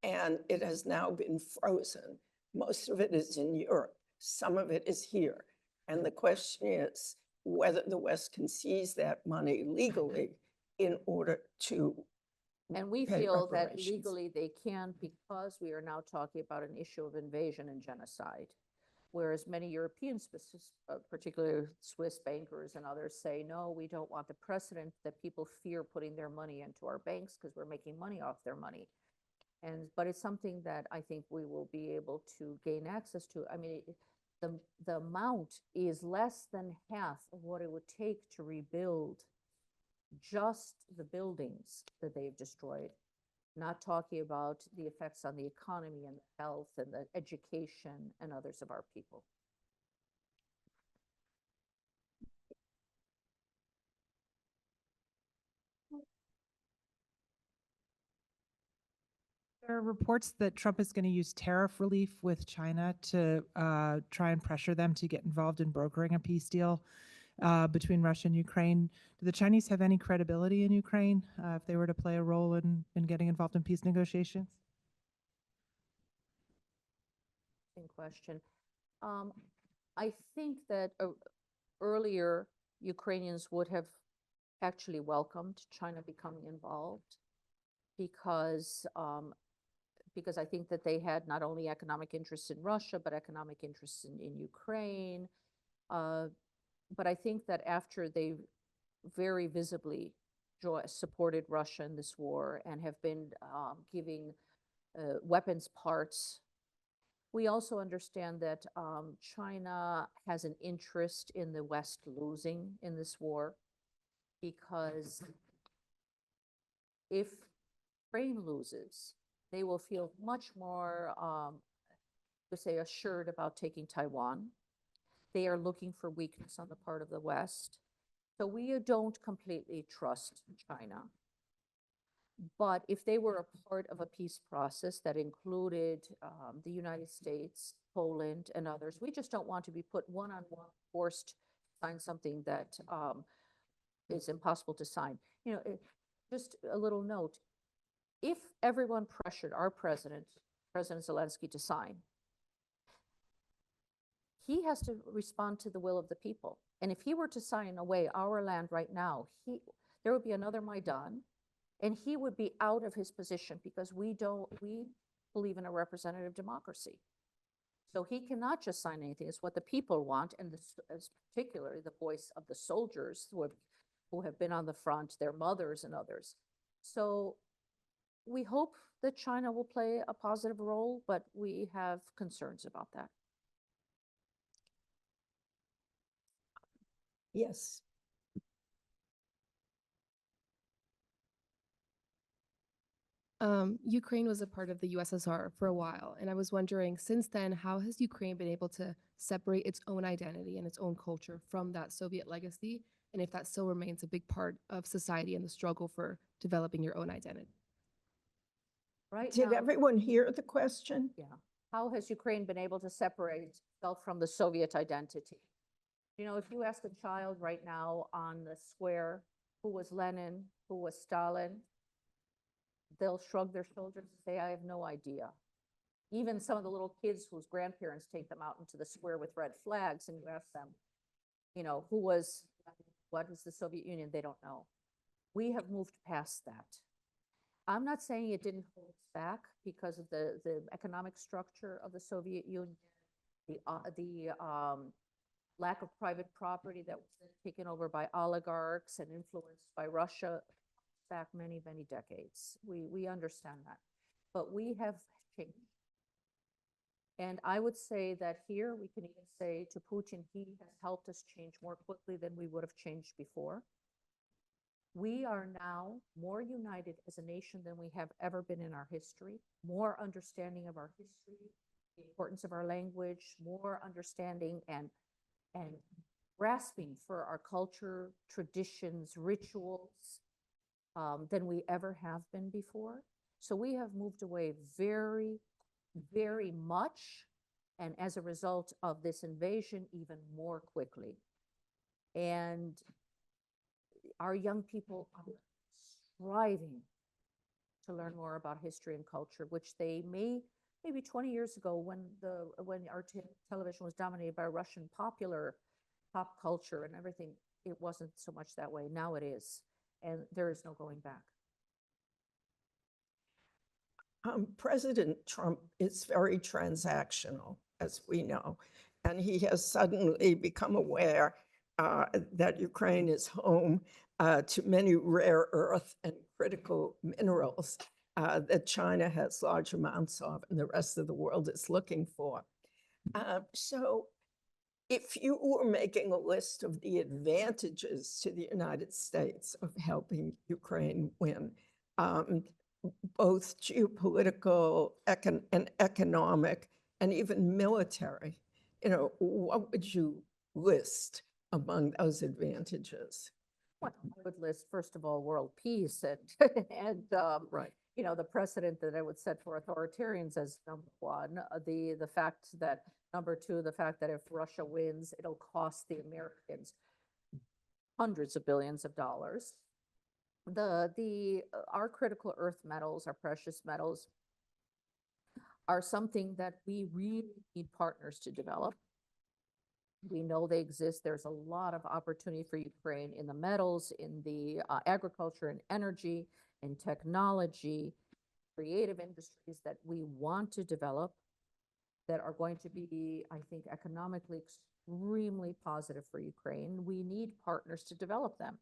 and it has now been frozen. Most of it is in Europe. Some of it is here. And the question is whether the West can seize that money legally in order to And we pay feel that reparations. legally they can because we are now talking about an issue of invasion and genocide. Whereas many European, particularly Swiss bankers and others say, no, we don't want the precedent that people fear putting their money into our banks because we're making money off their money. But it's something that I think we will be able to gain access to. I mean, the amount is less than half of what it would take to rebuild just the buildings that they've destroyed, not talking about the effects on the economy and the health and the education and others of our people. There are reports that Trump is going to use tariff relief with China to try and pressure them to get involved in brokering a peace deal between Russia and Ukraine. Do the Chinese have any credibility in Ukraine if they were to play a role in getting involved in peace negotiations? Interesting question. I think that earlier Ukrainians would have actually welcomed China becoming involved because I think that they had not only economic interests in Russia, but economic interests in Ukraine. But I think that after they very visibly supported Russia in this war and have been giving weapons parts, we also understand that China has an interest in the West losing in this war, because if Ukraine loses, they will feel much more, assured about taking Taiwan. They are looking for weakness on the part of the West. So we don't completely trust China. But if they were a part of a peace process that included the United States, Poland, and others, we just don't want to be put one-on-one, forced to sign something that is impossible to sign. You know, just a little note, if everyone pressured our President Zelensky, to sign, he has to respond to the will of the people. And if he were to sign away our land right now, there would be another Maidan, and he would be out of his position, because we believe in a representative democracy. So he cannot just sign anything. It's what the people want, and particularly the voice of the soldiers who have been on the front, their mothers and others. So we hope that China will play a positive role, but we have concerns about that. Yes. Ukraine was a part of the USSR for a while, and I was wondering, since then, how has Ukraine been able to separate its own identity and its own culture from that Soviet legacy, and if that still remains a big part of society and the struggle for developing your own identity? Right Did now, everyone hear the question? yeah. how has Ukraine been able to separate itself from the Soviet identity? You know, if you ask a child right now on the square who was Lenin, who was Stalin, they'll shrug their shoulders and say, I have no idea. Even some of the little kids whose grandparents take them out into the square with red flags and you ask them, you know, what is the Soviet Union? They don't know. We have moved past that. I'm not saying it didn't hold us back because of the economic structure of the Soviet Union, the lack of private property that was taken over by oligarchs and influenced by Russia back many, many decades. We understand that, but we have changed. And I would say that here we can even say to Putin, he has helped us change more quickly than we would have changed before. We are now more united as a nation than we have ever been in our history, more understanding of our history, the importance of our language, more understanding and grasping for our culture, traditions, rituals than we ever have been before. So we have moved away very, very much, and as a result of this invasion, even more quickly. And our young people are striving to learn more about history and culture, which they maybe 20 years ago when our television was dominated by Russian popular pop culture and everything, it wasn't so much that way. Now it is, and there is no going back. President Trump is very transactional, as we know, and he has suddenly become aware that Ukraine is home to many rare earth and critical minerals that China has large amounts of and the rest of the world is looking for. So if you were making a list of the advantages to the United States of helping Ukraine win, both geopolitical and economic and even military, you know, what would you list among those advantages? Well, I would list, first of all, world peace and, Right. you know, the precedent that I would set for authoritarians as number one, the fact that, number two, the fact that if Russia wins, it'll cost the Americans hundreds of billions of dollars. Our critical earth metals, our precious metals, are something that we really need partners to develop. We know they exist. There's a lot of opportunity for Ukraine in the metals, in the agriculture and energy, in technology, creative industries that we want to develop that are going to be, I think, economically extremely positive for Ukraine. We need partners to develop them.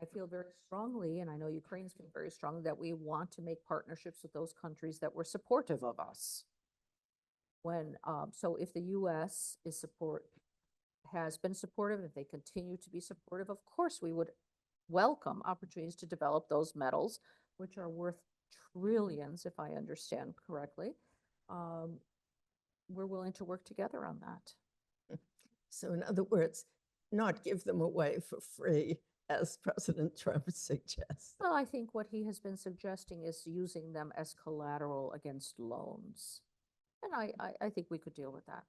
I feel very strongly, and I know Ukraine's feel very strongly, that we want to make partnerships with those countries that were supportive of us. So if the U.S. has been supportive, if they continue to be supportive, of course we would welcome opportunities to develop those metals, which are worth trillions, if I understand correctly. We're willing to work together on that. So in other words, not give them away for free, as President Trump suggests. Well, I think what he has been suggesting is using them as collateral against loans. And I think we could deal with that.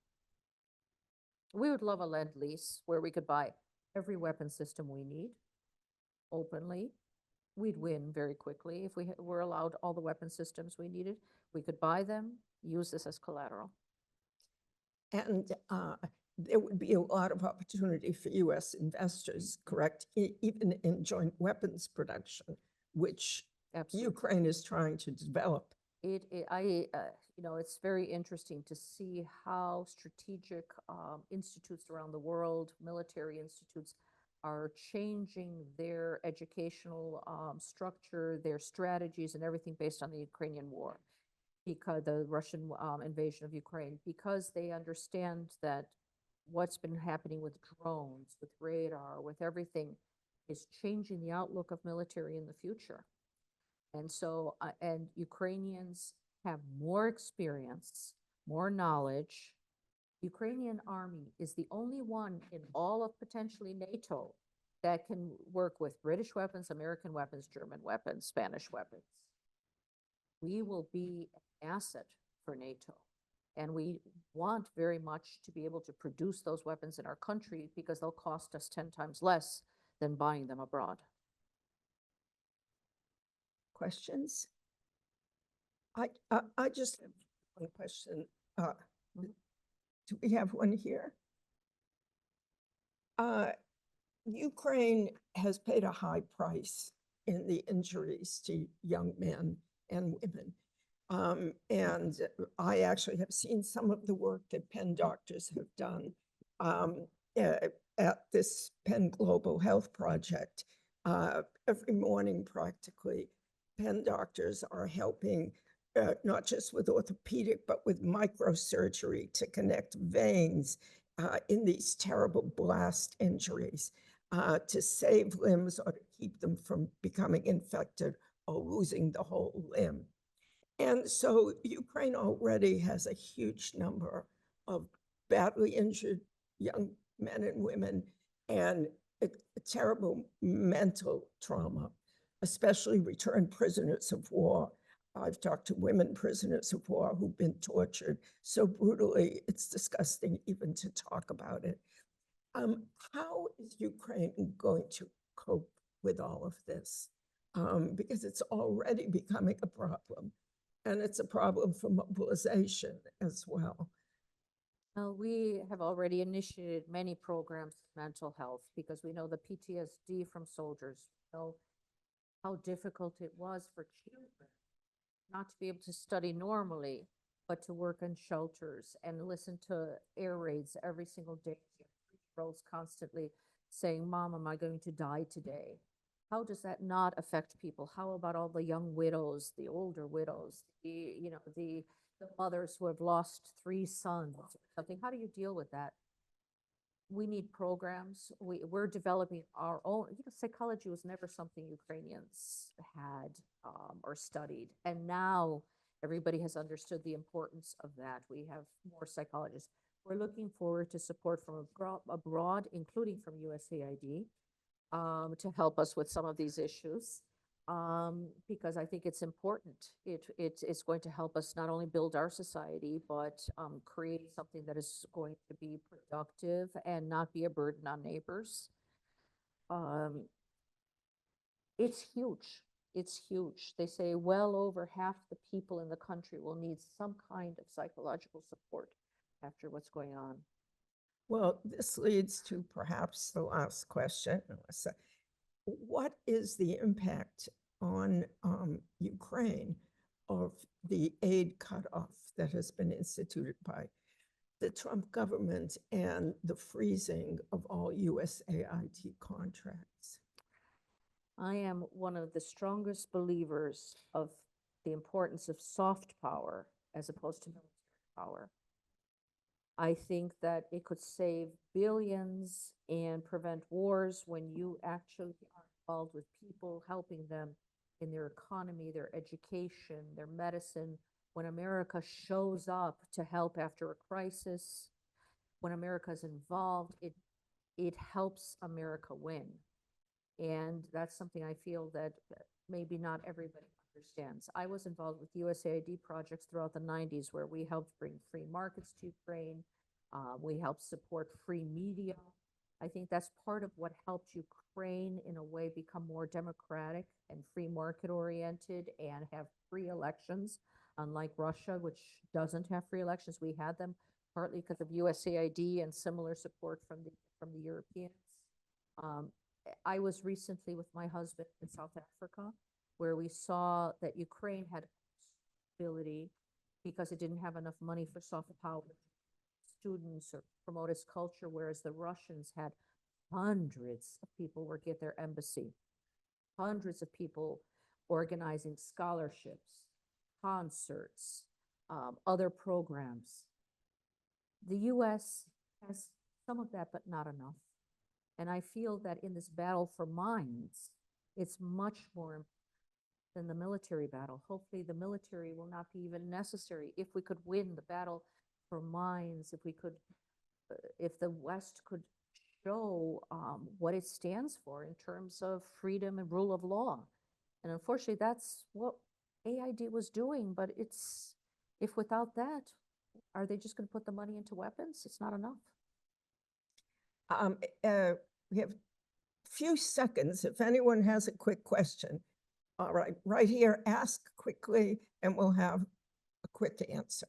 We would love a lend-lease where we could buy every weapon system we need openly. We'd win very quickly if we were allowed all the weapon systems we needed. We could buy them, use this as collateral. And there would be a lot of opportunity for U.S. investors, correct? Even in joint weapons production, which Absolutely. Ukraine is trying to develop. You know, it's very interesting to see how strategic institutes around the world, military institutes, are changing their educational structure, their strategies, and everything based on the Ukrainian war, because the Russian invasion of Ukraine, because they understand that what's been happening with drones, with radar, with everything is changing the outlook of military in the future. And so, and Ukrainians have more experience, more knowledge. Ukrainian army is the only one in all of potentially NATO that can work with British weapons, American weapons, German weapons, Spanish weapons. We will be an asset for NATO. And we want very much to be able to produce those weapons in our country because they'll cost us 10 times less than buying them abroad. Questions? I just have one question. Mhm. Do we have one here? Ukraine has paid a high price in the injuries to young men and women. And I actually have seen some of the work that Penn doctors have done at this Penn Global Health Project. Every morning, practically, Penn doctors are helping not just with orthopedic, but with microsurgery to connect veins in these terrible blast injuries to save limbs or to keep them from becoming infected or losing the whole limb. And so Ukraine already has a huge number of badly injured young men and women and a terrible mental trauma, especially returned prisoners of war. I've talked to women prisoners of war who've been tortured so brutally, it's disgusting even to talk about it. How is Ukraine going to cope with all of this? Because it's already becoming a problem. And it's a problem for mobilization as well. Well, we have already initiated many programs of mental health because we know the PTSD from soldiers, know how difficult it was for children not to be able to study normally, but to work in shelters and listen to air raids every single day. Girls constantly saying, "Mom, am I going to die today?" How does that not affect people? How about all the young widows, the older widows, the mothers who have lost 3 sons or something? How do you deal with that? We need programs. We're developing our own. Psychology was never something Ukrainians had or studied. And now everybody has understood the importance of that. We have more psychologists. We're looking forward to support from abroad, including from USAID, to help us with some of these issues. Because I think it's important. It's going to help us not only build our society, but create something that is going to be productive and not be a burden on neighbors. It's huge. It's huge. They say well over half the people in the country will need some kind of psychological support after what's going on. Well, this leads to perhaps the last question. What is the impact on Ukraine of the aid cutoff that has been instituted by the Trump government and the freezing of all USAID contracts? I am one of the strongest believers of the importance of soft power as opposed to military power. I think that it could save billions and prevent wars when you actually are involved with people, helping them in their economy, their education, their medicine. When America shows up to help after a crisis, when America is involved, it helps America win. And that's something I feel that maybe not everybody understands. I was involved with USAID projects throughout the 90s where we helped bring free markets to Ukraine. We helped support free media. I think that's part of what helped Ukraine in a way become more democratic and free market oriented and have free elections, unlike Russia, which doesn't have free elections. We had them partly because of USAID and similar support from the Europeans. I was recently with my husband in South Africa, where we saw that Ukraine had ability because it didn't have enough money for soft power students or promote its culture, whereas the Russians had hundreds of people working at their embassy, hundreds of people organizing scholarships, concerts, other programs. The U.S. has some of that, but not enough. And I feel that in this battle for minds, it's much more important than the military battle. Hopefully the military will not be even necessary. If we could win the battle for minds, if the West could show what it stands for in terms of freedom and rule of law. And unfortunately, that's what AID was doing, but if without that, Are they just going to put the money into weapons? It's not enough. We have few seconds. If anyone has a quick question. All right, right here, ask quickly and we'll have a quick answer.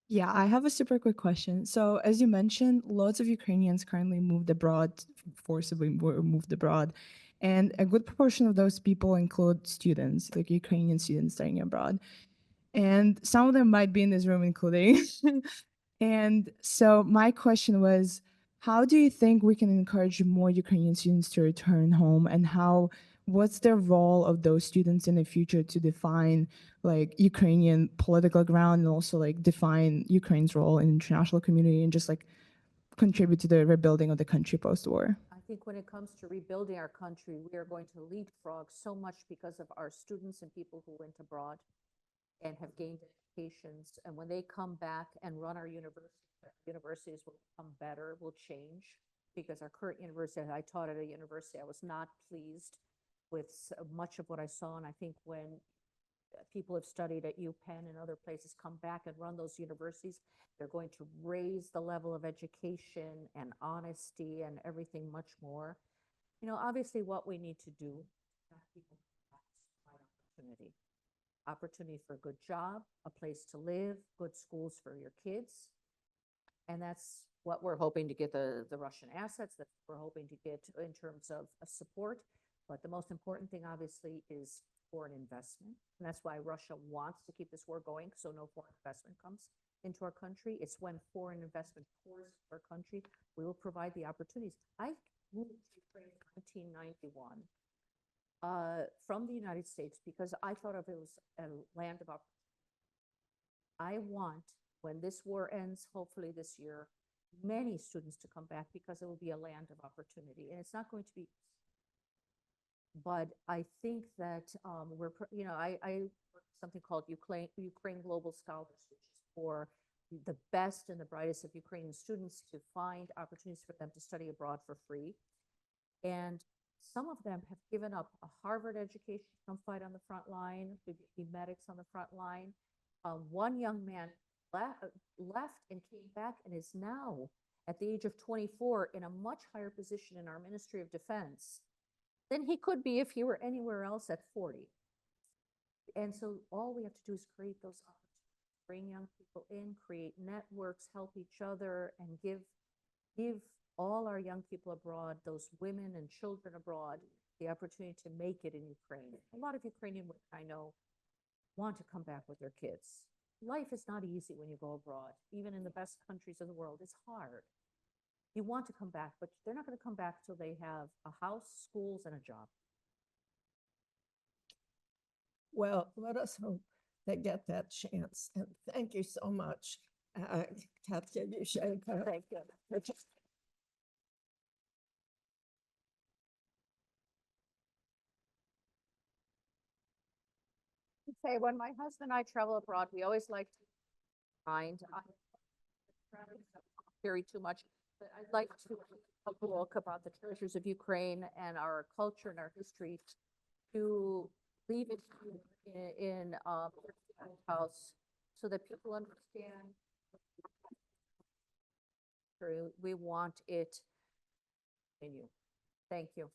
Yeah, I have a super quick question. So, as you mentioned, lots of Ukrainians currently moved abroad, forcibly were moved abroad. And a good proportion of those people include students, like Ukrainian students studying abroad. And some of them might be in this room, including. And so, my question was, how do you think we can encourage more Ukrainian students to return home, and what's the role of those students in the future to define like Ukrainian political ground, and also like define Ukraine's role in international community, and just like contribute to the rebuilding of the country post-war? I think when it comes to rebuilding our country, we are going to leapfrog so much because of our students and people who went abroad and have gained educations. And when they come back and run our universities will become better, will change. Because our current university, I taught at a university, I was not pleased with much of what I saw. And I think when people have studied at UPenn and other places come back and run those universities, they're going to raise the level of education and honesty and everything much more. You know, obviously what we need to do, people opportunity. Opportunity for a good job, a place to live, good schools for your kids. And that's what we're hoping to get the Russian assets that we're hoping to get in terms of support. But the most important thing, obviously, is foreign investment. And that's why Russia wants to keep this war going, so no foreign investment comes into our country. It's when foreign investment pours into our country, we will provide the opportunities. I moved to Ukraine in 1991 from the United States because I thought of it as a land of opportunity. I want, when this war ends, hopefully this year, many students to come back because it will be a land of opportunity. And it's not going to be, but I think that I something called Ukraine Global Scholars, which is for the best and the brightest of Ukrainian students to find opportunities for them to study abroad for free. And some of them have given up a Harvard education to come fight on the front line, to be medics on the front line. One young man left and came back and is now, at the age of 24, in a much higher position in our Ministry of Defense than he could be if he were anywhere else at 40. And so all we have to do is create those opportunities, bring young people in, create networks, help each other, and give all our young people abroad, those women and children abroad, the opportunity to make it in Ukraine. A lot of Ukrainian women I know want to come back with their kids. Life is not easy when you go abroad, even in the best countries in the world. It's hard. You want to come back, but they're not going to come back till they have a house, schools, and a job. Well, let us hope they get that chance. And thank you so much, Kateryna Yushchenko. Thank you. Say, when my husband and I travel abroad, we always like to find, carry too much, but I'd like to a book about the treasures of Ukraine and our culture and our history, to leave it in house so that people understand. We want it in you. Thank you.